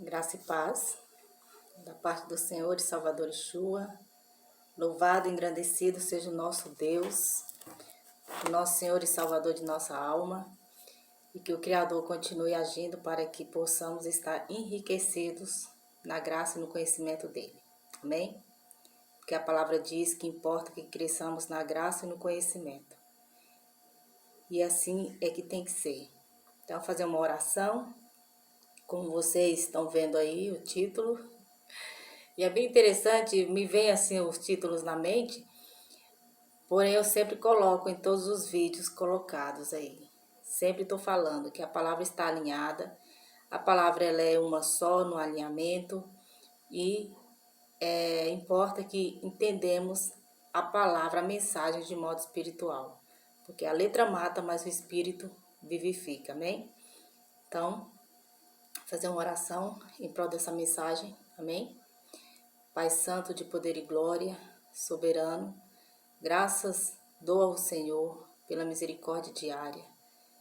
Graça e paz, da parte do Senhor e Salvador Yeshua. Louvado e engrandecido seja o nosso Deus, o nosso Senhor e Salvador de nossa alma, e que o Criador continue agindo para que possamos estar enriquecidos na graça e no conhecimento dele. Amém? Porque a palavra diz que importa que cresçamos na graça e no conhecimento. E assim é que tem que ser. Então, fazer uma oração. Como vocês estão vendo aí o título. E é bem interessante, me vem assim os títulos na mente, porém eu sempre coloco em todos os vídeos colocados aí. Sempre estou falando que a palavra está alinhada, a palavra ela é uma só no alinhamento e importa que entendemos a palavra, a mensagem de modo espiritual. Porque a letra mata, mas o espírito vivifica, amém? Então, fazer uma oração em prol dessa mensagem, amém? Pai Santo de poder e glória, soberano, graças dou ao Senhor pela misericórdia diária,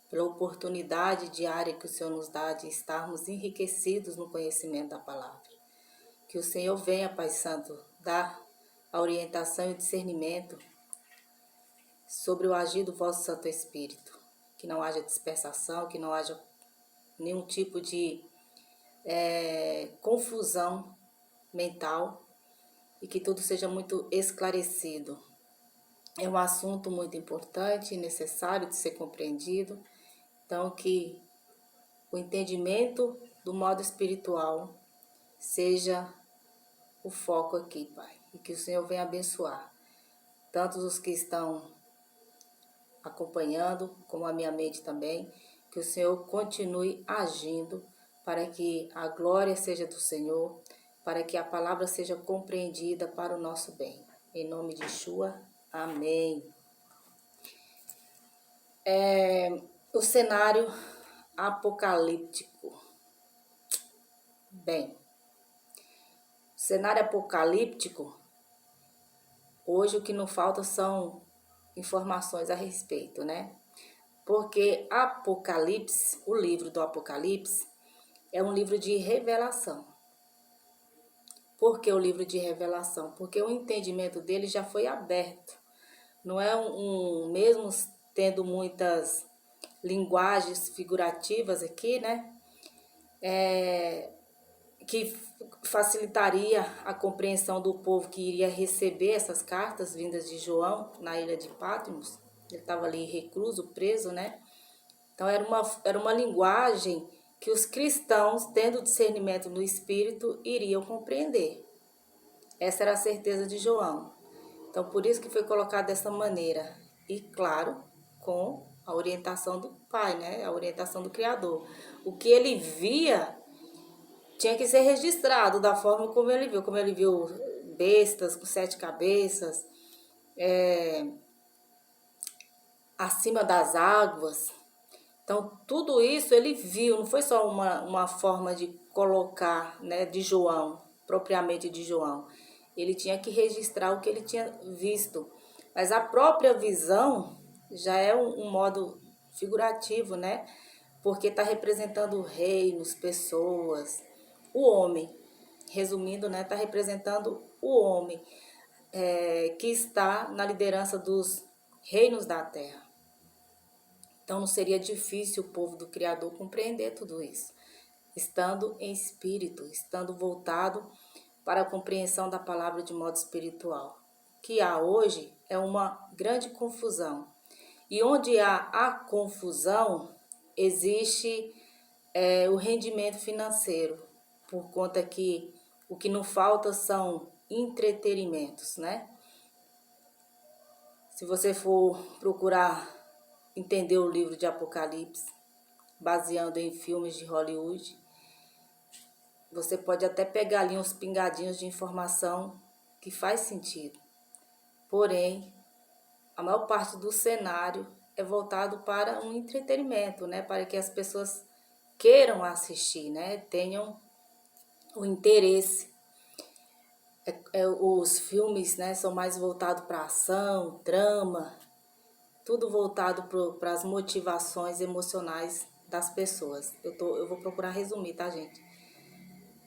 pela oportunidade diária que o Senhor nos dá de estarmos enriquecidos no conhecimento da palavra. Que o Senhor venha, Pai Santo, dar a orientação e discernimento sobre o agir do vosso Santo Espírito. Que não haja dispersação, que não haja nenhum tipo de confusão mental e que tudo seja muito esclarecido. É um assunto muito importante e necessário de ser compreendido. Então, que o entendimento do modo espiritual seja o foco aqui, Pai. E que o Senhor venha abençoar tanto os que estão acompanhando, como a minha mente também. Que o Senhor continue agindo para que a glória seja do Senhor, para que a palavra seja compreendida para o nosso bem. Em nome de Yeshua, amém. O cenário apocalíptico. Bem, o cenário apocalíptico, hoje o que não falta são informações a respeito, né? Porque Apocalipse, o livro do Apocalipse, é um livro de revelação. Por que o livro de revelação? Porque o entendimento dele já foi aberto. Não é mesmo tendo muitas linguagens figurativas aqui, né? Que facilitaria a compreensão do povo que iria receber essas cartas vindas de João na ilha de Patmos. Ele estava ali recluso, preso, né? Então era uma linguagem que os cristãos, tendo discernimento no Espírito, iriam compreender. Essa era a certeza de João. Então, por isso que foi colocado dessa maneira. E, claro, com a orientação do Pai, né? A orientação do Criador. O que ele via tinha que ser registrado da forma como ele viu. Como ele viu bestas com 7 cabeças, acima das águas. Então, tudo isso ele viu, não foi só uma forma de colocar, né, de João, propriamente de João. Ele tinha que registrar o que ele tinha visto. Mas a própria visão já é um modo figurativo, né? Porque está representando reinos, pessoas, o homem. Resumindo, né, está representando o homem que está na liderança dos reinos da terra. Então, não seria difícil o povo do Criador compreender tudo isso, estando em espírito, estando voltado para a compreensão da palavra de modo espiritual. O que há hoje é uma grande confusão. E onde há a confusão, existe o rendimento financeiro, por conta que o que não falta são entretenimentos, né? Se você for procurar entender o livro de Apocalipse, baseando em filmes de Hollywood, você pode até pegar ali uns pingadinhos de informação que faz sentido. Porém, a maior parte do cenário é voltado para um entretenimento, né? Para que as pessoas queiram assistir, né? Tenham o interesse. Os filmes, né, são mais voltados para ação, drama, tudo voltado para as motivações emocionais das pessoas. Eu vou procurar resumir, tá, gente?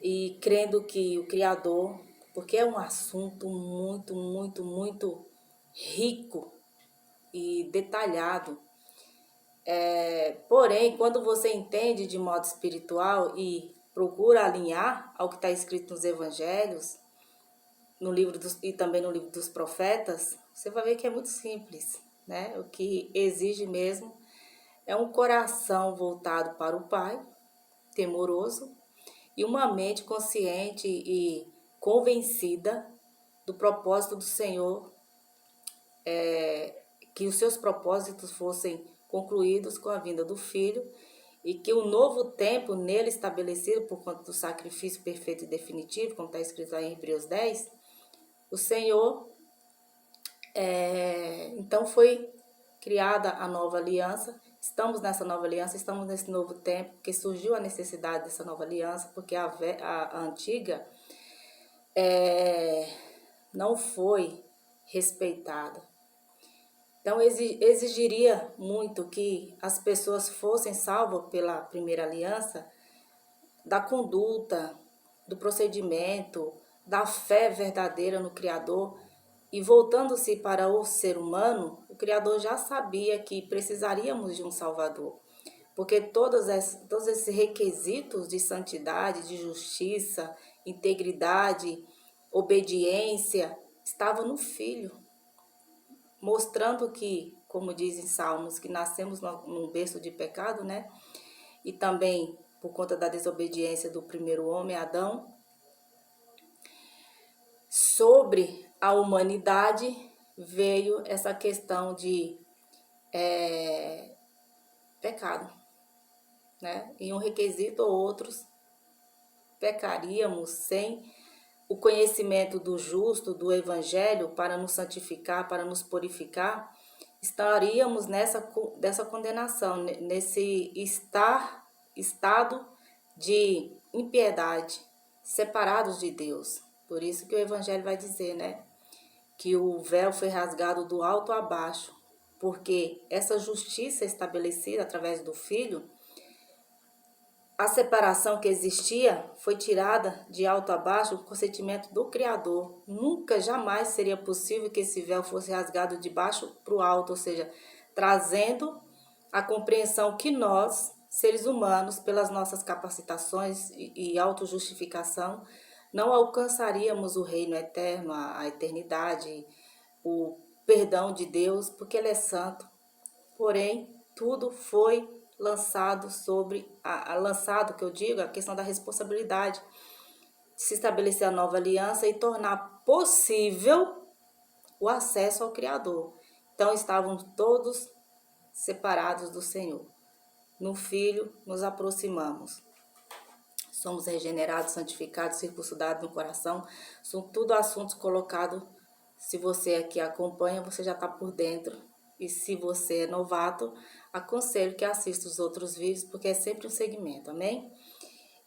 e crendo que o Criador, porque é um assunto muito, muito, muito rico e detalhado. Porém, quando você entende de modo espiritual e procura alinhar ao que está escrito nos evangelhos, no livro e também no livro dos profetas, você vai ver que é muito simples, né? O que exige mesmo é um coração voltado para o Pai, temoroso, e uma mente consciente e convencida do propósito do Senhor, que os seus propósitos fossem concluídos com a vinda do Filho e que o novo tempo nele estabelecido por conta do sacrifício perfeito e definitivo, como está escrito aí em Hebreus 10, o Senhor, então foi criada a nova aliança. Estamos nessa nova aliança, estamos nesse novo tempo, porque surgiu a necessidade dessa nova aliança, porque a antiga não foi respeitada. Então, exigiria muito que as pessoas fossem salvas pela primeira aliança da conduta, do procedimento, da fé verdadeira no Criador. E voltando-se para o ser humano, o Criador já sabia que precisaríamos de um Salvador, porque todos esses requisitos de santidade, de justiça, integridade, obediência, estavam no Filho, mostrando que, como dizem Salmos, que nascemos num berço de pecado, né? E também por conta da desobediência do primeiro homem, Adão, sobre a humanidade veio essa questão de pecado, né? E um requisito ou outros pecaríamos sem o conhecimento do justo, do evangelho, para nos santificar, para nos purificar, estaríamos dessa condenação, nesse estado de impiedade, separados de Deus. Por isso que o evangelho vai dizer, né, que o véu foi rasgado do alto a baixo, porque essa justiça estabelecida através do Filho, a separação que existia foi tirada de alto a baixo com o consentimento do Criador. Nunca, jamais seria possível que esse véu fosse rasgado de baixo para o alto, ou seja, trazendo a compreensão que nós, seres humanos, pelas nossas capacitações e autojustificação, não alcançaríamos o reino eterno, a eternidade, o perdão de Deus, porque Ele é santo. Porém, tudo foi lançado sobre, lançado, que eu digo, a questão da responsabilidade de se estabelecer a nova aliança e tornar possível o acesso ao Criador. Então, estavam todos separados do Senhor. No Filho, nos aproximamos. Somos regenerados, santificados, circuncidados no coração. São tudo assuntos colocados. Se você aqui acompanha, você já está por dentro. E se você é novato, aconselho que assista os outros vídeos, porque é sempre um segmento, amém?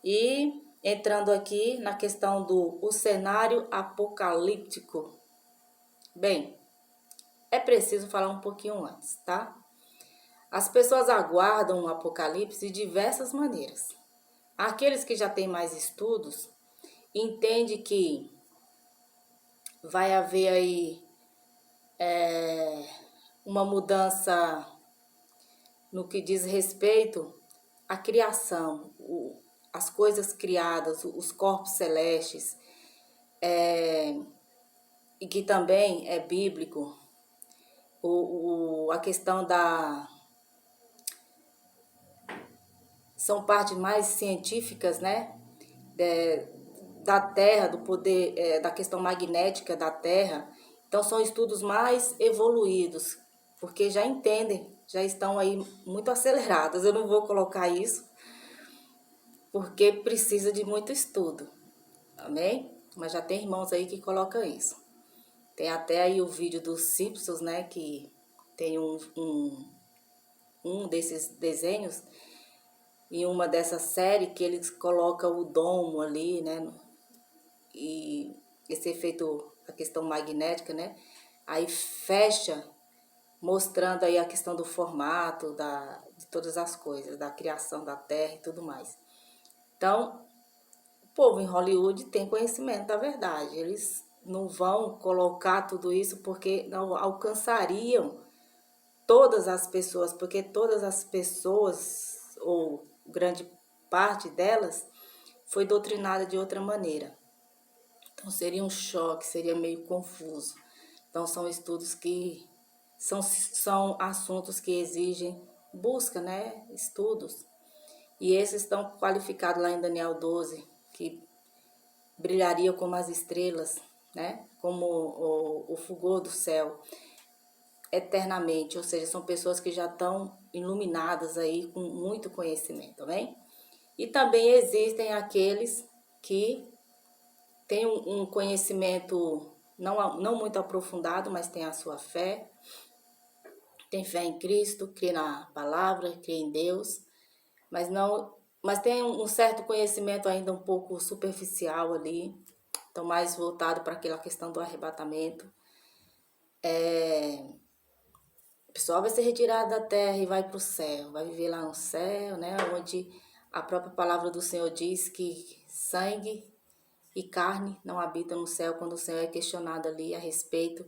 E entrando aqui na questão do cenário apocalíptico. Bem, é preciso falar um pouquinho antes, tá? As pessoas aguardam o Apocalipse de diversas maneiras. Aqueles que já têm mais estudos entendem que vai haver aí uma mudança no que diz respeito à criação, as coisas criadas, os corpos celestes, e que também é bíblico, a questão são partes mais científicas, né, da Terra, do poder, da questão magnética da Terra. Então, são estudos mais evoluídos, porque já entendem, já estão aí muito acelerados. Eu não vou colocar isso, porque precisa de muito estudo, amém? Mas já tem irmãos aí que colocam isso. Tem até aí o vídeo dos Simpsons, né, que tem um desses desenhos, em uma dessa série, que eles colocam o domo ali, né, e esse efeito, a questão magnética, né, aí fecha, mostrando aí a questão do formato, de todas as coisas, da criação da Terra e tudo mais. Então, povo em Hollywood tem conhecimento da verdade. Eles não vão colocar tudo isso porque não alcançariam todas as pessoas, porque todas as pessoas, ou grande parte delas, foi doutrinada de outra maneira. Então seria um choque, seria meio confuso. Então são estudos que são assuntos que exigem busca, né? Estudos. E esses estão qualificados lá em Daniel 12, que brilharia como as estrelas, né? Como o fulgor do céu, eternamente. Ou seja, são pessoas que já estão iluminadas aí com muito conhecimento, né? E também existem aqueles que têm um conhecimento não muito aprofundado, mas tem a sua fé, tem fé em Cristo, crê na palavra, crê em Deus, mas tem um certo conhecimento ainda um pouco superficial ali, então mais voltado para aquela questão do arrebatamento. O pessoal vai ser retirado da terra e vai para o céu, vai viver lá no céu, né? Onde a própria palavra do Senhor diz que sangue e carne não habitam no céu, quando o Senhor é questionado ali a respeito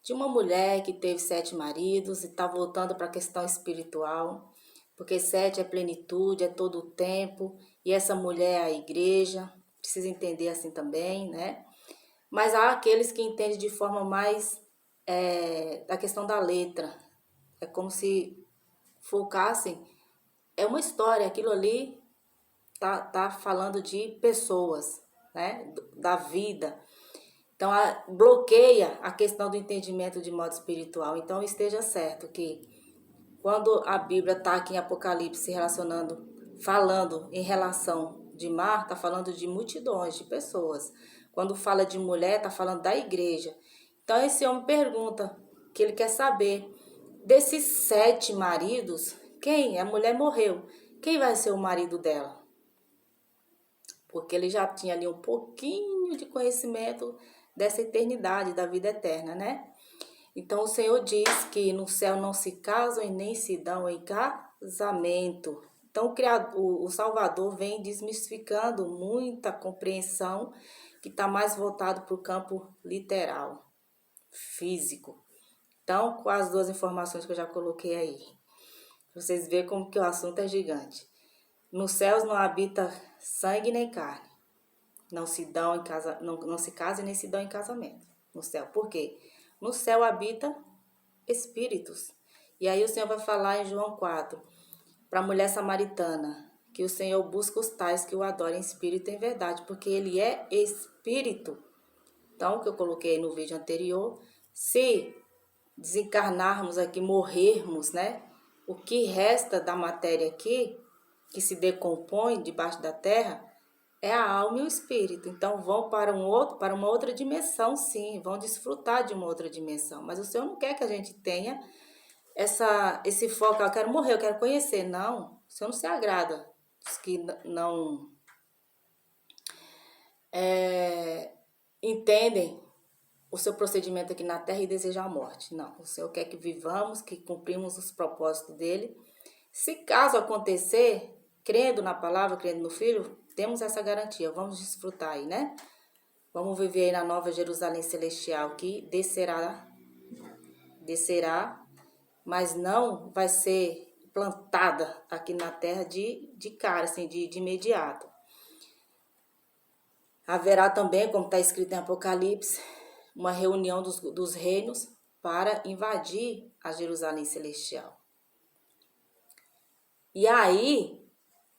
de uma mulher que teve 7 maridos e está voltando para a questão espiritual, porque 7 é plenitude, é todo o tempo, e essa mulher é a igreja, precisa entender assim também, né? Mas há aqueles que entendem de forma mais da questão da letra, é como se focassem, é uma história, aquilo ali tá falando de pessoas, né? Da vida. Então, bloqueia a questão do entendimento de modo espiritual. Então, esteja certo que quando a Bíblia está aqui em Apocalipse se relacionando, falando em relação de mar, está falando de multidões, de pessoas. Quando fala de mulher, está falando da igreja. Então, esse homem pergunta, que ele quer saber, desses 7 maridos, quem? A mulher morreu. Quem vai ser o marido dela? Porque ele já tinha ali um pouquinho de conhecimento dessa eternidade, da vida eterna, né? Então o Senhor diz que no céu não se casam e nem se dão em casamento. Então o Salvador vem desmistificando muita compreensão que está mais voltado para o campo literal, físico. Então, com as 2 informações que eu já coloquei aí, vocês verem como que o assunto é gigante. Nos céus não habita sangue nem carne. Não se dão em casa, não se casam nem se dão em casamento no céu. Por quê? No céu habita espíritos. E aí o Senhor vai falar em João 4, para a mulher samaritana, que o Senhor busca os tais que o adorem em espírito e em verdade, porque ele é espírito. Então, o que eu coloquei no vídeo anterior, se desencarnarmos aqui, morrermos, né? O que resta da matéria aqui, que se decompõe debaixo da terra, é a alma e o espírito. Então vão para uma outra dimensão, sim, vão desfrutar de uma outra dimensão. Mas o Senhor não quer que a gente tenha esse foco, eu quero morrer, eu quero conhecer. Não, o Senhor não se agrada dos que não entendem o seu procedimento aqui na terra e desejam a morte. Não, o Senhor quer que vivamos, que cumprimos os propósitos dele. Se caso acontecer, crendo na palavra, crendo no Filho, temos essa garantia, vamos desfrutar aí, né? Vamos viver aí na nova Jerusalém Celestial, que descerá, mas não vai ser plantada aqui na terra de cara, assim, de imediato. Haverá também, como está escrito em Apocalipse, uma reunião dos reinos para invadir a Jerusalém Celestial. E aí,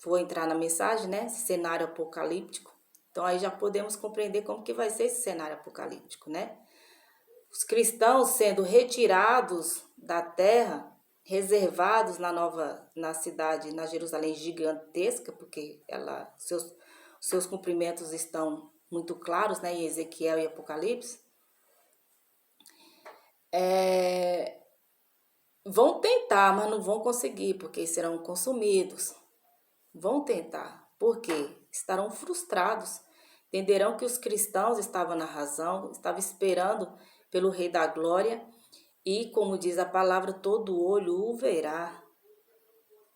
vou entrar na mensagem, né? Cenário apocalíptico. Então, aí já podemos compreender como que vai ser esse cenário apocalíptico, né? Os cristãos sendo retirados da terra, reservados na cidade, na Jerusalém gigantesca, porque seus cumprimentos estão muito claros, né? Em Ezequiel e Apocalipse. Vão tentar, mas não vão conseguir, porque serão consumidos. Vão tentar, porque estarão frustrados. Entenderão que os cristãos estavam na razão, estavam esperando pelo Rei da Glória, e, como diz a palavra, todo olho o verá,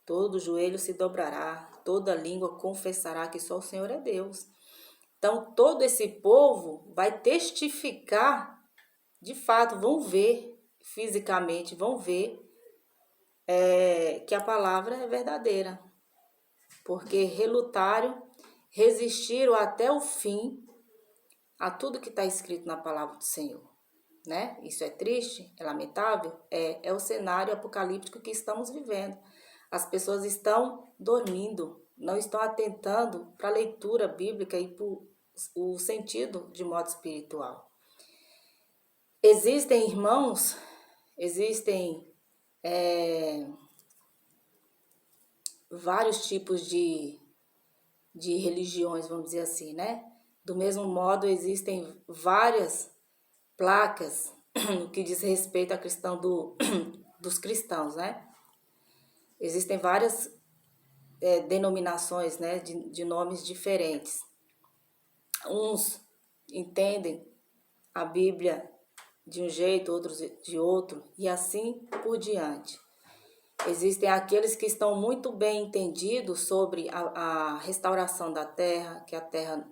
todo joelho se dobrará, toda língua confessará que só o Senhor é Deus. Então, todo esse povo vai testificar, de fato, vão ver fisicamente, vão ver que a palavra é verdadeira. Porque relutaram, resistiram até o fim a tudo que está escrito na palavra do Senhor. Né? Isso é triste, é lamentável, é o cenário apocalíptico que estamos vivendo. As pessoas estão dormindo, não estão atentando para a leitura bíblica e para o sentido de modo espiritual. Existem irmãos, existem vários tipos de religiões, vamos dizer assim, né? Do mesmo modo, existem várias placas no que diz respeito à questão dos cristãos, né? Existem várias denominações, né, de nomes diferentes. Uns entendem a Bíblia de um jeito, outros de outro, e assim por diante. Existem aqueles que estão muito bem entendidos sobre a restauração da terra, que a terra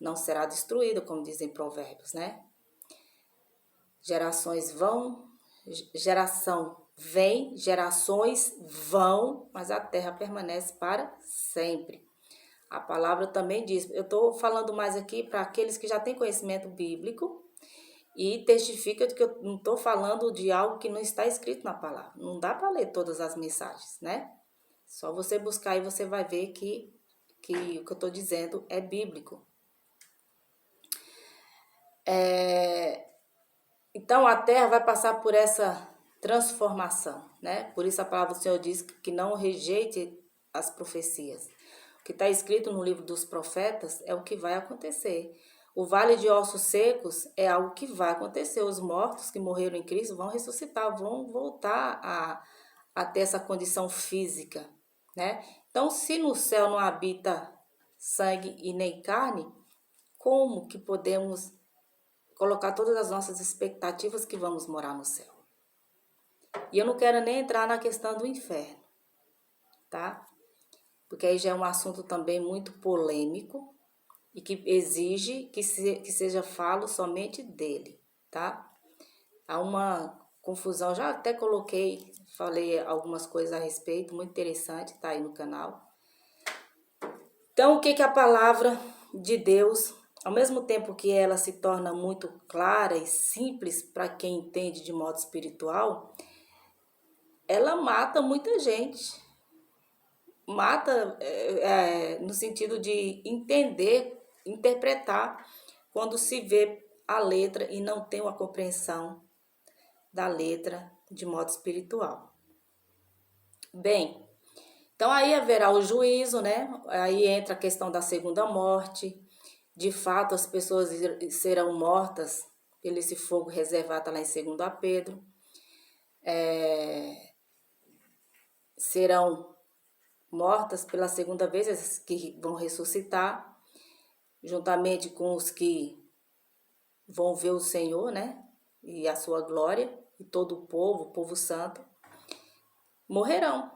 não será destruída, como dizem provérbios, né? Gerações vem, gerações vão, mas a terra permanece para sempre. A palavra também diz, eu estou falando mais aqui para aqueles que já têm conhecimento bíblico e testifica que eu não estou falando de algo que não está escrito na palavra. Não dá para ler todas as mensagens, né? Só você buscar e você vai ver que o que eu estou dizendo é bíblico. Então a terra vai passar por essa transformação, né? Por isso a palavra do Senhor diz que não rejeite as profecias. O que está escrito no livro dos profetas é o que vai acontecer. O vale de ossos secos é algo que vai acontecer. Os mortos que morreram em Cristo vão ressuscitar, vão voltar a ter essa condição física, né? Então, se no céu não habita sangue e nem carne, como que podemos colocar todas as nossas expectativas que vamos morar no céu? E eu não quero nem entrar na questão do inferno, tá? Porque aí já é um assunto também muito polêmico e que exige que seja falo somente dele, tá? Há uma confusão, já até falei algumas coisas a respeito, muito interessante, tá aí no canal. Então, o que a palavra de Deus, ao mesmo tempo que ela se torna muito clara e simples para quem entende de modo espiritual, ela mata muita gente. Mata no sentido de entender, interpretar, quando se vê a letra e não tem uma compreensão da letra de modo espiritual. Bem, então aí haverá o juízo, né? Aí entra a questão da segunda morte. De fato, as pessoas serão mortas pelo esse fogo reservado lá em 2 Pedro. Serão mortas pela segunda vez, as que vão ressuscitar, juntamente com os que vão ver o Senhor, né? E a sua glória, e todo o povo santo, morrerão.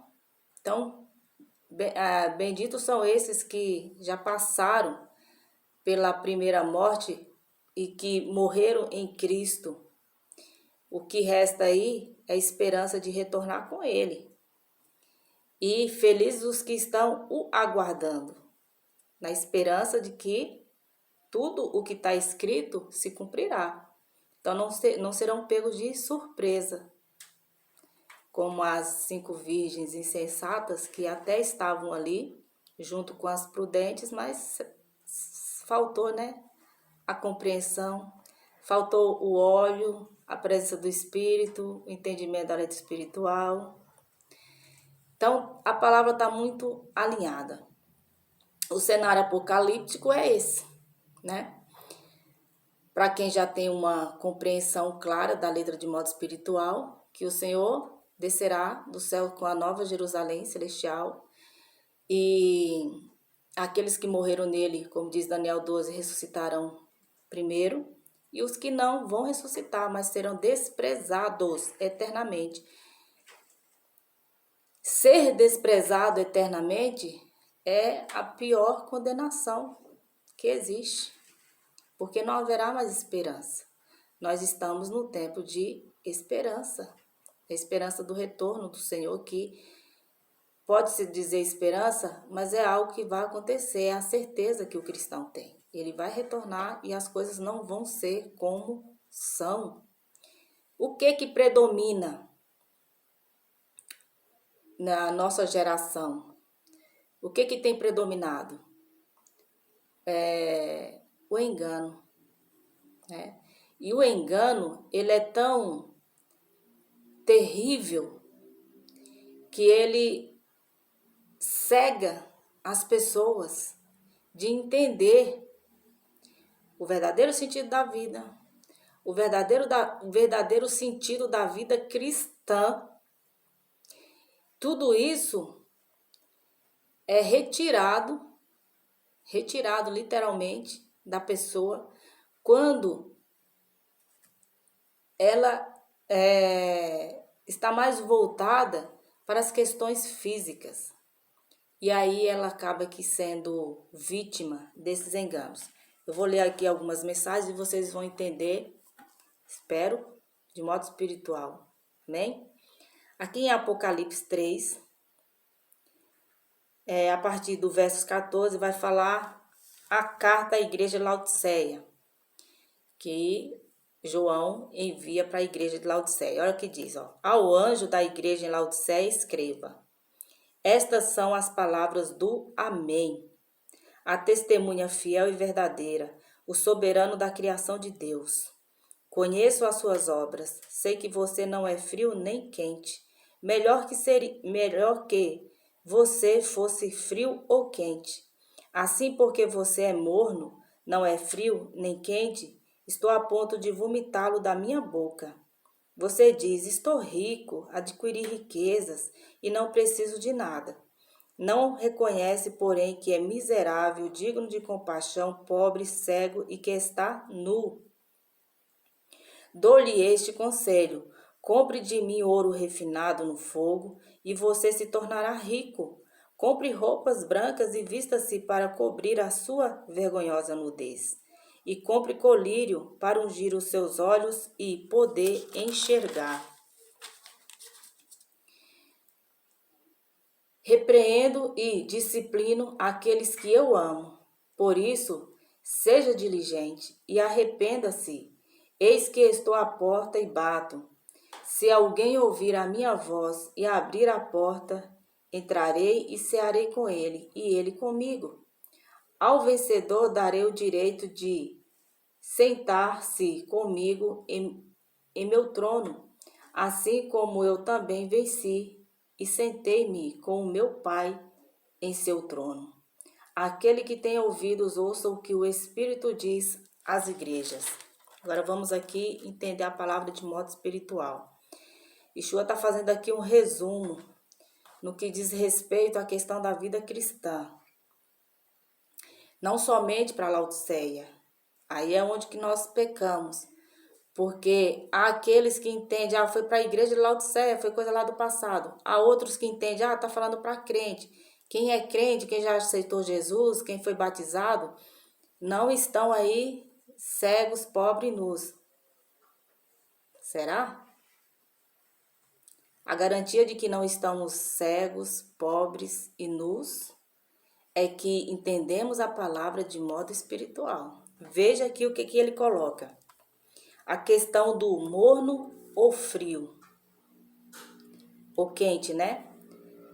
Então, benditos são esses que já passaram pela primeira morte e que morreram em Cristo. O que resta aí é a esperança de retornar com Ele. E felizes os que estão o aguardando, na esperança de que tudo o que está escrito se cumprirá. Então não serão pegos de surpresa, como as 5 virgens insensatas que até estavam ali, junto com as prudentes, mas faltou, né, a compreensão, faltou o óleo, a presença do Espírito, o entendimento da letra espiritual. Então, a palavra está muito alinhada. O cenário apocalíptico é esse, né? Para quem já tem uma compreensão clara da letra de modo espiritual, que o Senhor descerá do céu com a nova Jerusalém celestial e aqueles que morreram nele, como diz Daniel 12, ressuscitarão primeiro, e os que não vão ressuscitar, mas serão desprezados eternamente. Ser desprezado eternamente é a pior condenação que existe, porque não haverá mais esperança. Nós estamos no tempo de esperança, a esperança do retorno do Senhor, que pode-se dizer esperança, mas é algo que vai acontecer, é a certeza que o cristão tem. Ele vai retornar e as coisas não vão ser como são. O que predomina na nossa geração? O que tem predominado? O engano, né? E o engano, ele é tão terrível que ele cega as pessoas de entender o verdadeiro sentido da vida, o verdadeiro sentido da vida cristã. Tudo isso é retirado literalmente da pessoa quando ela está mais voltada para as questões físicas. E aí ela acaba aqui sendo vítima desses enganos. Eu vou ler aqui algumas mensagens e vocês vão entender, espero, de modo espiritual. Amém? Aqui em Apocalipse 3, a partir do versos 14, vai falar a carta à igreja de Laodiceia, que João envia para a igreja de Laodiceia. Olha o que diz, ó. Ao anjo da igreja em Laodiceia escreva: estas são as palavras do Amém, a testemunha fiel e verdadeira, o soberano da criação de Deus. Conheço as suas obras, sei que você não é frio nem quente. Melhor que você fosse frio ou quente. Assim, porque você é morno, não é frio nem quente, estou a ponto de vomitá-lo da minha boca. Você diz: estou rico, adquiri riquezas e não preciso de nada. Não reconhece, porém, que é miserável, digno de compaixão, pobre, cego e que está nu. Dou-lhe este conselho: compre de mim ouro refinado no fogo, e você se tornará rico. Compre roupas brancas e vista-se para cobrir a sua vergonhosa nudez. E compre colírio para ungir os seus olhos e poder enxergar. Repreendo e disciplino aqueles que eu amo. Por isso, seja diligente e arrependa-se. Eis que estou à porta e bato. Se alguém ouvir a minha voz e abrir a porta, entrarei e cearei com ele, e ele comigo. Ao vencedor darei o direito de sentar-se comigo em meu trono, assim como eu também venci e sentei-me com o meu Pai em seu trono. Aquele que tem ouvidos, ouça o que o Espírito diz às igrejas. Agora vamos aqui entender a palavra de modo espiritual. Yeshua está fazendo aqui um resumo no que diz respeito à questão da vida cristã. Não somente para Laodiceia. Aí é onde que nós pecamos. Porque há aqueles que entendem, foi para a igreja de Laodiceia, foi coisa lá do passado. Há outros que entendem, está falando para crente. Quem é crente, quem já aceitou Jesus, quem foi batizado, não estão aí cegos, pobres e nus. Será? A garantia de que não estamos cegos, pobres e nus é que entendemos a palavra de modo espiritual. Veja aqui o que ele coloca. A questão do morno ou frio. Ou quente, né?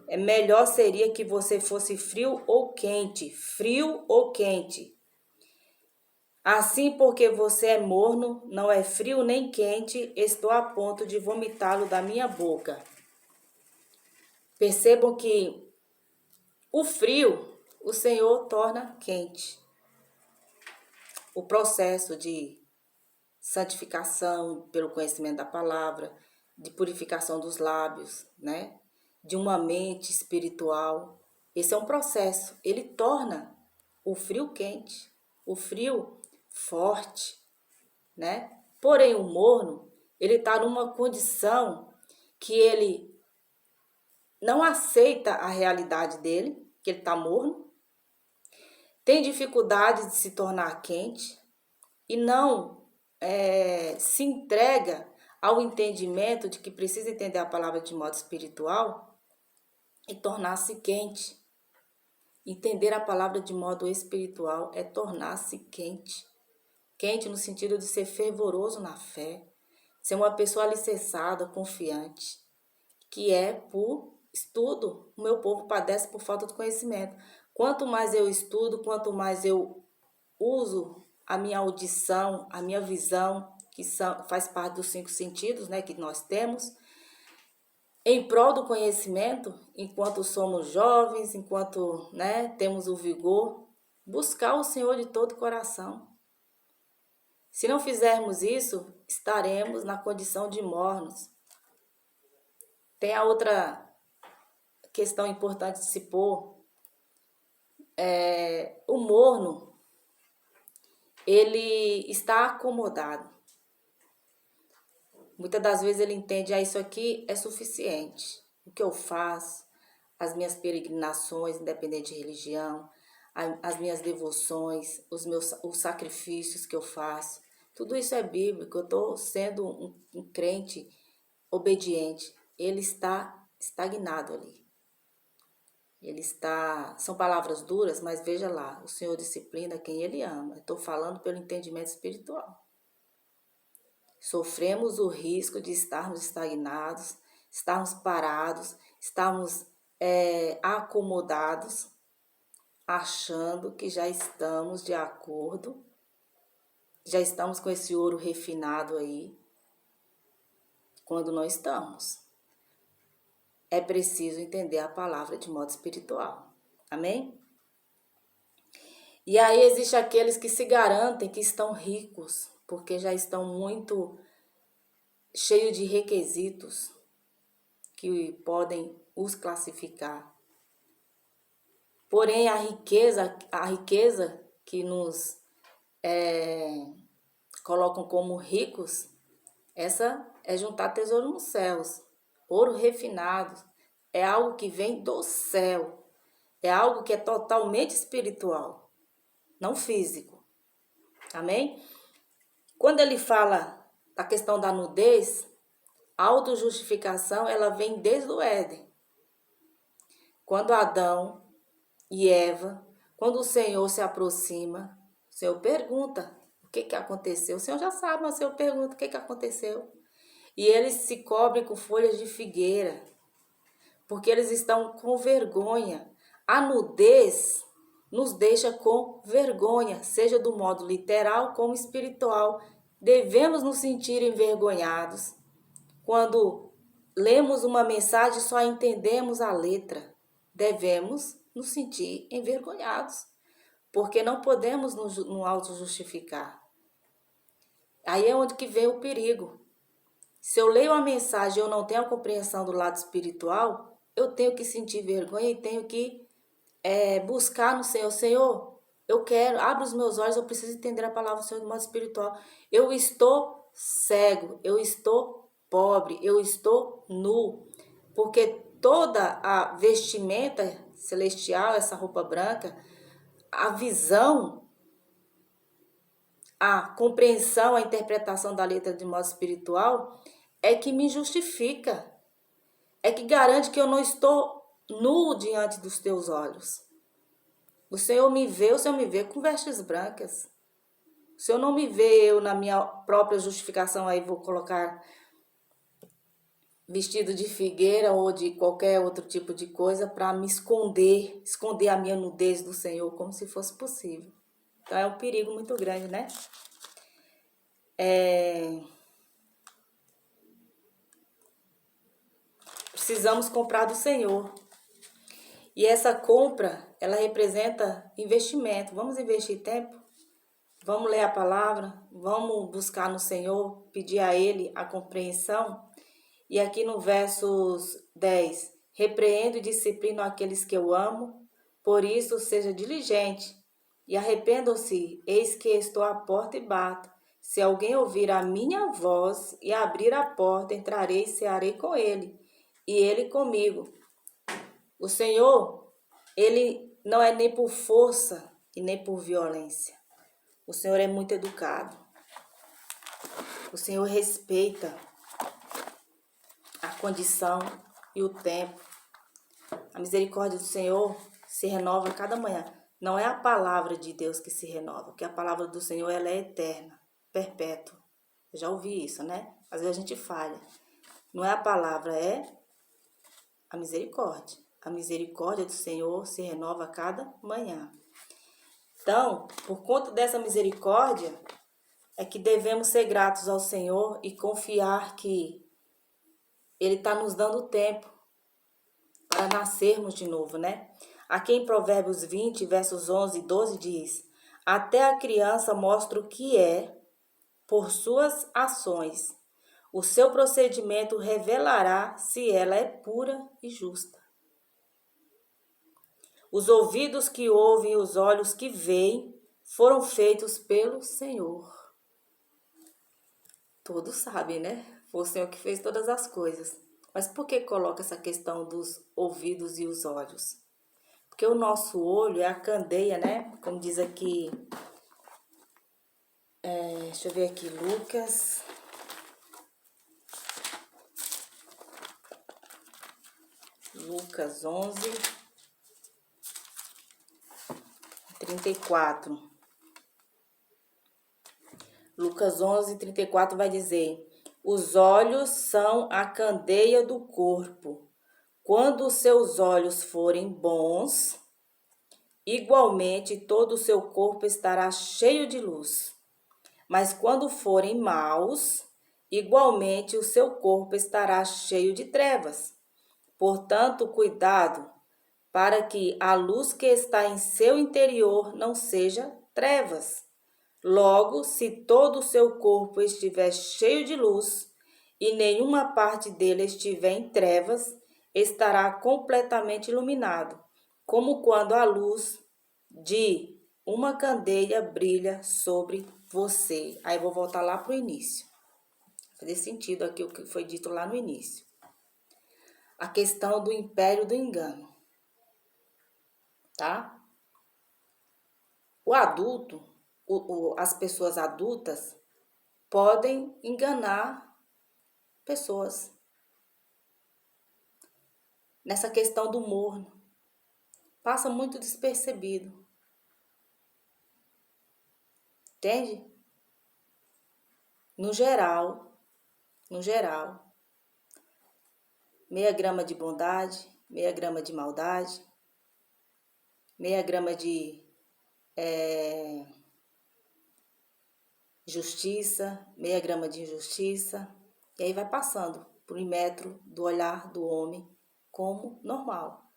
Melhor seria que você fosse frio ou quente. Frio ou quente. Assim, porque você é morno, não é frio nem quente, estou a ponto de vomitá-lo da minha boca. Percebam que o frio, o Senhor torna quente. O processo de santificação pelo conhecimento da palavra, de purificação dos lábios, né? De uma mente espiritual. Esse é um processo. Ele torna o frio quente, o frio forte, né? Porém, o morno, ele está numa condição que ele não aceita a realidade dele, que ele está morno. tem dificuldade de se tornar quente e não se entrega ao entendimento de que precisa entender a palavra de modo espiritual e tornar-se quente. Entender a palavra de modo espiritual é tornar-se quente. Quente no sentido de ser fervoroso na fé, ser uma pessoa alicerçada, confiante, que é por estudo. O meu povo padece por falta de conhecimento. Quanto mais eu estudo, quanto mais eu uso a minha audição, a minha visão, que faz parte dos 5 sentidos, né, que nós temos, em prol do conhecimento, enquanto somos jovens, enquanto, né, temos o vigor, buscar o Senhor de todo o coração. Se não fizermos isso, estaremos na condição de mornos. Tem a outra questão importante de se pôr. O morno, ele está acomodado. Muitas das vezes ele entende, isso aqui é suficiente. O que eu faço, as minhas peregrinações, independente de religião, as minhas devoções, os sacrifícios que eu faço, tudo isso é bíblico. Eu estou sendo um crente obediente. Ele está estagnado ali. São palavras duras, mas veja lá, o Senhor disciplina quem Ele ama. Estou falando pelo entendimento espiritual. Sofremos o risco de estarmos estagnados, estarmos parados, estarmos acomodados, achando que já estamos de acordo, já estamos com esse ouro refinado aí, quando não estamos. É preciso entender a palavra de modo espiritual. Amém? E aí existem aqueles que se garantem que estão ricos, porque já estão muito cheios de requisitos que podem os classificar. Porém, a riqueza que nos colocam como ricos, essa é juntar tesouro nos céus. Ouro refinado é algo que vem do céu. É algo que é totalmente espiritual, não físico. Amém? Quando ele fala da questão da nudez, a autojustificação, ela vem desde o Éden. Quando Adão e Eva, quando o Senhor se aproxima, o Senhor pergunta o que aconteceu. O Senhor já sabe, mas o Senhor pergunta o que aconteceu. E eles se cobrem com folhas de figueira, porque eles estão com vergonha. A nudez nos deixa com vergonha, seja do modo literal como espiritual. Devemos nos sentir envergonhados. Quando lemos uma mensagem e só entendemos a letra, devemos nos sentir envergonhados, porque não podemos nos auto-justificar. Aí é onde que vem o perigo. Se eu leio a mensagem e eu não tenho a compreensão do lado espiritual, eu tenho que sentir vergonha e tenho que buscar no Senhor. Senhor, eu quero, abre os meus olhos, eu preciso entender a palavra do Senhor de modo espiritual. Eu estou cego, eu estou pobre, eu estou nu, porque toda a vestimenta celestial, essa roupa branca, a visão, a compreensão, a interpretação da letra de modo espiritual é que me justifica, é que garante que eu não estou nu diante dos teus olhos. O Senhor me vê com vestes brancas. O Senhor não me vê eu na minha própria justificação, aí vou colocar vestido de figueira ou de qualquer outro tipo de coisa para me esconder a minha nudez do Senhor, como se fosse possível. Então é um perigo muito grande, né? Precisamos comprar do Senhor. E essa compra, ela representa investimento. Vamos investir tempo? Vamos ler a palavra? Vamos buscar no Senhor, pedir a Ele a compreensão? E aqui no versos 10, repreendo e disciplino aqueles que eu amo, por isso seja diligente e arrependam-se, eis que estou à porta e bato. Se alguém ouvir a minha voz e abrir a porta, entrarei e cearei com ele, e ele comigo. O Senhor, Ele não é nem por força e nem por violência. O Senhor é muito educado. O Senhor respeita a condição e o tempo. A misericórdia do Senhor se renova a cada manhã. Não é a palavra de Deus que se renova, porque a palavra do Senhor ela é eterna, perpétua. Eu já ouvi isso, né? Às vezes a gente falha. Não é a palavra, é a misericórdia. A misericórdia do Senhor se renova a cada manhã. Então, por conta dessa misericórdia, é que devemos ser gratos ao Senhor e confiar que Ele está nos dando tempo para nascermos de novo, né? Aqui em Provérbios 20, versos 11 e 12 diz: até a criança mostra o que é por suas ações. O seu procedimento revelará se ela é pura e justa. Os ouvidos que ouvem e os olhos que veem foram feitos pelo Senhor. Todos sabem, né? Foi o Senhor que fez todas as coisas. Mas por que coloca essa questão dos ouvidos e os olhos? Porque o nosso olho é a candeia, né? Como diz aqui, deixa eu ver aqui, Lucas 11, 34. Lucas 11, 34 vai dizer: os olhos são a candeia do corpo. Quando os seus olhos forem bons, igualmente todo o seu corpo estará cheio de luz. Mas quando forem maus, igualmente o seu corpo estará cheio de trevas. Portanto, cuidado para que a luz que está em seu interior não seja trevas. Logo, se todo o seu corpo estiver cheio de luz e nenhuma parte dele estiver em trevas, estará completamente iluminado, como quando a luz de uma candeia brilha sobre você. Aí eu vou voltar lá para o início. Fazer sentido aqui o que foi dito lá no início. A questão do império do engano. Tá? O adulto, as pessoas adultas podem enganar pessoas. Nessa questão do morno, passa muito despercebido. Entende? No geral, meia grama de bondade, meia grama de maldade, meia grama de justiça, meia grama de injustiça. E aí vai passando por um metro do olhar do homem como normal.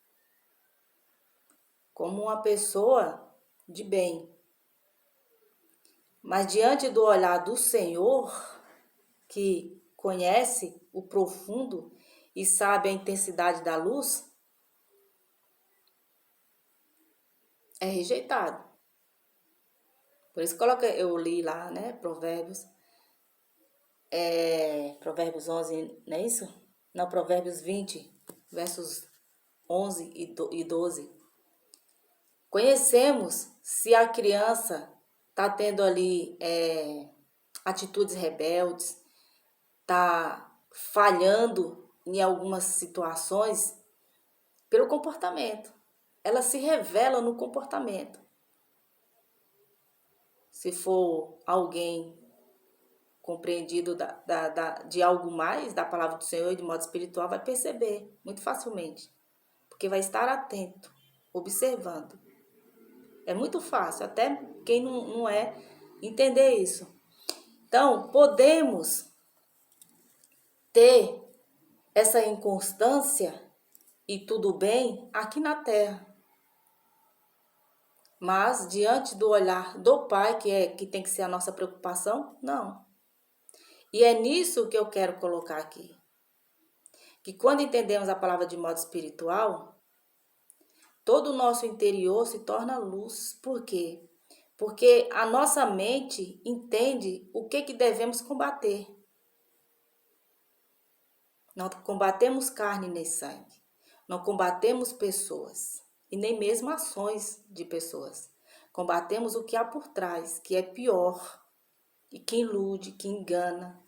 Como uma pessoa de bem. Mas diante do olhar do Senhor, que conhece o profundo e sabe a intensidade da luz, é rejeitado. Por isso eu li lá, né, Provérbios 11, não é isso? Não, Provérbios 20, versos 11 e 12. Conhecemos se a criança está tendo ali atitudes rebeldes, está falhando em algumas situações pelo comportamento. Ela se revela no comportamento. Se for alguém compreendido de algo mais da palavra do Senhor e de modo espiritual, vai perceber muito facilmente. Porque vai estar atento, observando. É muito fácil, até quem não é, entender isso. Então, podemos ter essa inconstância e tudo bem aqui na terra. Mas, diante do olhar do Pai, que tem que ser a nossa preocupação, não. E é nisso que eu quero colocar aqui. Que quando entendemos a palavra de modo espiritual, todo o nosso interior se torna luz. Por quê? Porque a nossa mente entende o que devemos combater. Não combatemos carne nem sangue. Não combatemos pessoas. E nem mesmo ações de pessoas. Combatemos o que há por trás, que é pior e que ilude, que engana.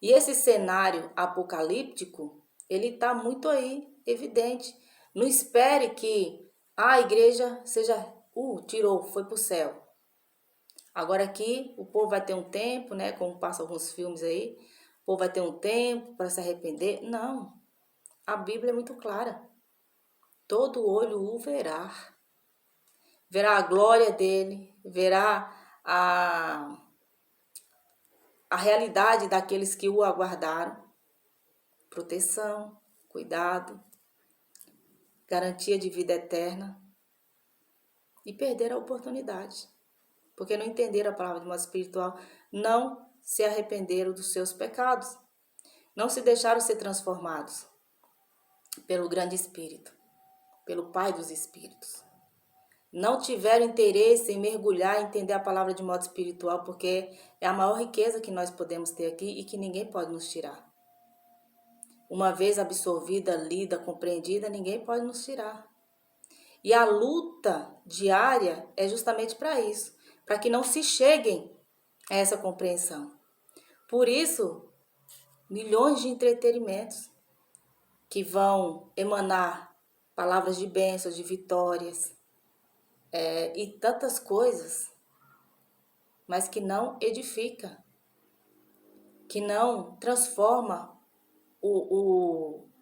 E esse cenário apocalíptico, ele está muito aí, evidente. Não espere que a igreja seja, tirou, foi para o céu. Agora aqui o povo vai ter um tempo, né? Como passa alguns filmes aí, o povo vai ter um tempo para se arrepender. Não, a Bíblia é muito clara. Todo olho o verá. Verá a glória dele, verá a realidade daqueles que o aguardaram. Proteção, cuidado, garantia de vida eterna. E perderam a oportunidade. Porque não entenderam a palavra de modo espiritual, não se arrependeram dos seus pecados. Não se deixaram ser transformados pelo grande Espírito, pelo Pai dos Espíritos. Não tiveram interesse em mergulhar e entender a palavra de modo espiritual, porque é a maior riqueza que nós podemos ter aqui e que ninguém pode nos tirar. Uma vez absorvida, lida, compreendida, ninguém pode nos tirar. E a luta diária é justamente para isso, para que não se cheguem a essa compreensão. Por isso, milhões de entretenimentos que vão emanar palavras de bênçãos, de vitórias, e tantas coisas, mas que não edifica, que não transforma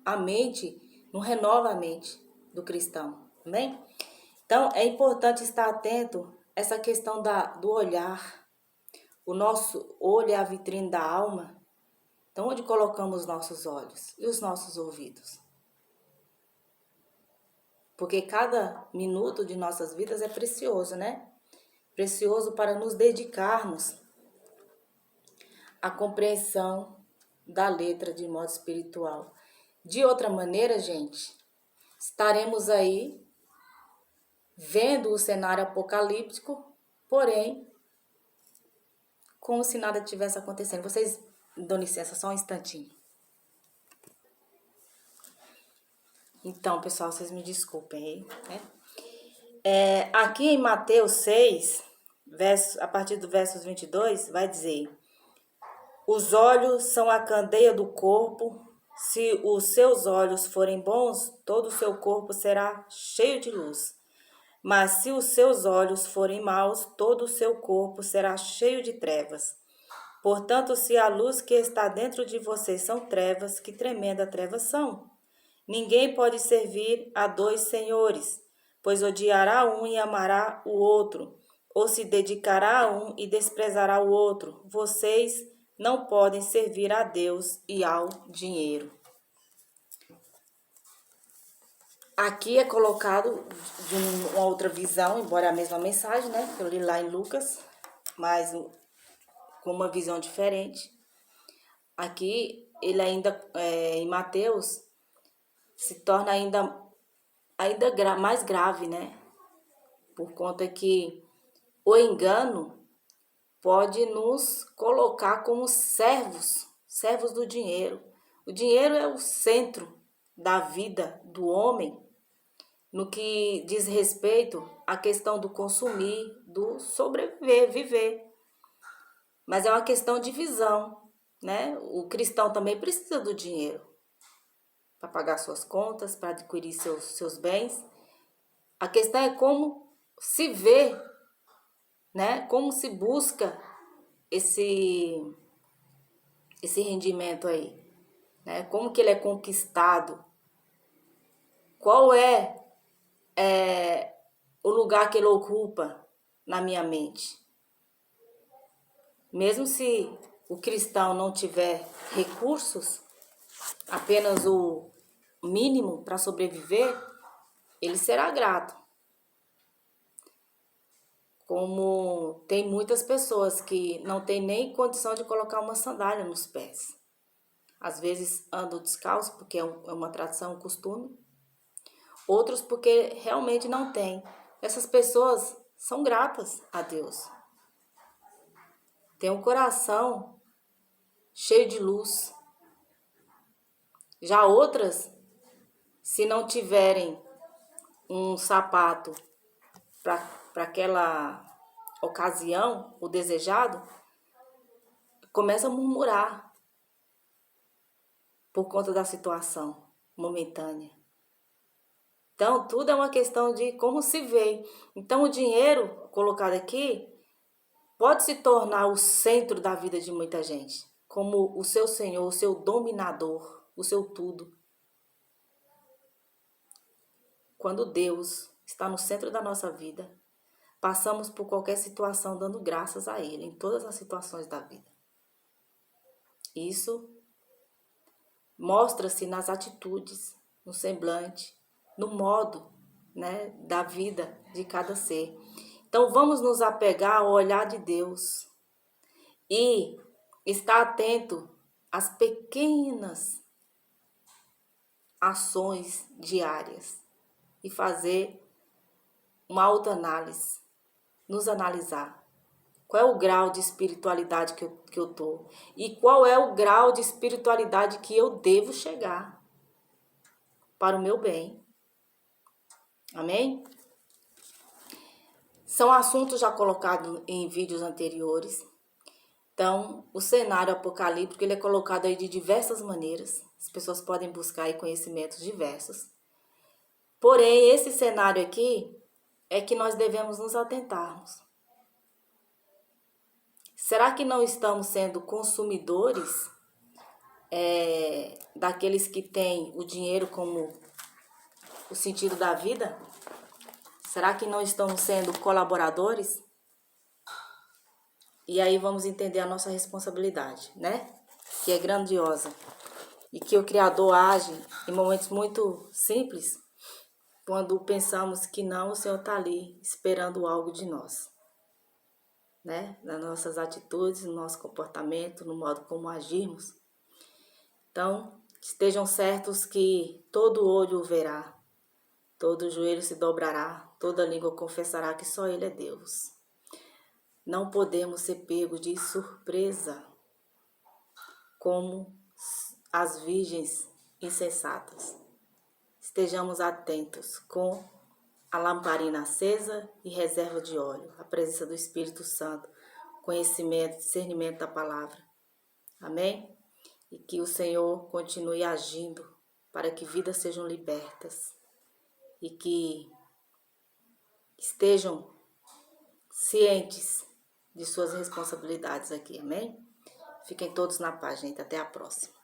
a mente, não renova a mente do cristão, amém? Então, é importante estar atento a essa questão do olhar. O nosso olho é a vitrine da alma. Então, onde colocamos os nossos olhos e os nossos ouvidos? Porque cada minuto de nossas vidas é precioso, né? Precioso para nos dedicarmos à compreensão da letra de modo espiritual. De outra maneira, gente, estaremos aí vendo o cenário apocalíptico, porém, como se nada tivesse acontecendo. Vocês dão licença só um instantinho. Então, pessoal, vocês me desculpem aí, né? Aqui em Mateus 6, a partir do versos 22, vai dizer: os olhos são a candeia do corpo. Se os seus olhos forem bons, todo o seu corpo será cheio de luz. Mas se os seus olhos forem maus, todo o seu corpo será cheio de trevas. Portanto, se a luz que está dentro de vocês são trevas, que tremenda trevas são! Ninguém pode servir a dois senhores, pois odiará um e amará o outro, ou se dedicará a um e desprezará o outro. Vocês não podem servir a Deus e ao dinheiro. Aqui é colocado de uma outra visão, embora a mesma mensagem, né? Eu li lá em Lucas, mas com uma visão diferente. Aqui, ele ainda, em Mateus, se torna ainda mais grave, né? Por conta que o engano pode nos colocar como servos do dinheiro. O dinheiro é o centro da vida do homem no que diz respeito à questão do consumir, do sobreviver, viver. Mas é uma questão de visão, né? O cristão também precisa do dinheiro para pagar suas contas, para adquirir seus bens. A questão é como se vê, né? Como se busca esse rendimento aí, né? Como que ele é conquistado? Qual é o lugar que ele ocupa na minha mente? Mesmo se o cristão não tiver recursos, apenas o mínimo para sobreviver, ele será grato. Como tem muitas pessoas que não têm nem condição de colocar uma sandália nos pés. Às vezes andam descalço porque é uma tradição, um costume. Outros porque realmente não tem. Essas pessoas são gratas a Deus. Tem um coração cheio de luz. Já outras, se não tiverem um sapato para para aquela ocasião, o desejado, começa a murmurar por conta da situação momentânea. Então, tudo é uma questão de como se vê. Então, o dinheiro colocado aqui pode se tornar o centro da vida de muita gente, como o seu senhor, o seu dominador, o seu tudo. Quando Deus está no centro da nossa vida, passamos por qualquer situação dando graças a Ele, em todas as situações da vida. Isso mostra-se nas atitudes, no semblante, no modo, né, da vida de cada ser. Então vamos nos apegar ao olhar de Deus e estar atento às pequenas ações diárias e fazer uma autoanálise, nos analisar. Qual é o grau de espiritualidade que eu tô? E qual é o grau de espiritualidade que eu devo chegar para o meu bem? Amém? São assuntos já colocados em vídeos anteriores. Então, o cenário apocalíptico ele é colocado aí de diversas maneiras. As pessoas podem buscar aí conhecimentos diversos. Porém, esse cenário aqui é que nós devemos nos atentarmos. Será que não estamos sendo consumidores daqueles que têm o dinheiro como o sentido da vida? Será que não estamos sendo colaboradores? E aí vamos entender a nossa responsabilidade, né? Que é grandiosa. E que o Criador age em momentos muito simples, quando pensamos que não, o Senhor está ali esperando algo de nós. Né? Nas nossas atitudes, no nosso comportamento, no modo como agirmos. Então, estejam certos que todo olho o verá, todo joelho se dobrará, toda língua confessará que só Ele é Deus. Não podemos ser pegos de surpresa, como as virgens insensatas. Estejamos atentos com a lamparina acesa e reserva de óleo, a presença do Espírito Santo, conhecimento, discernimento da palavra. Amém? E que o Senhor continue agindo para que vidas sejam libertas e que estejam cientes de suas responsabilidades aqui. Amém? Fiquem todos na paz, gente. Até a próxima.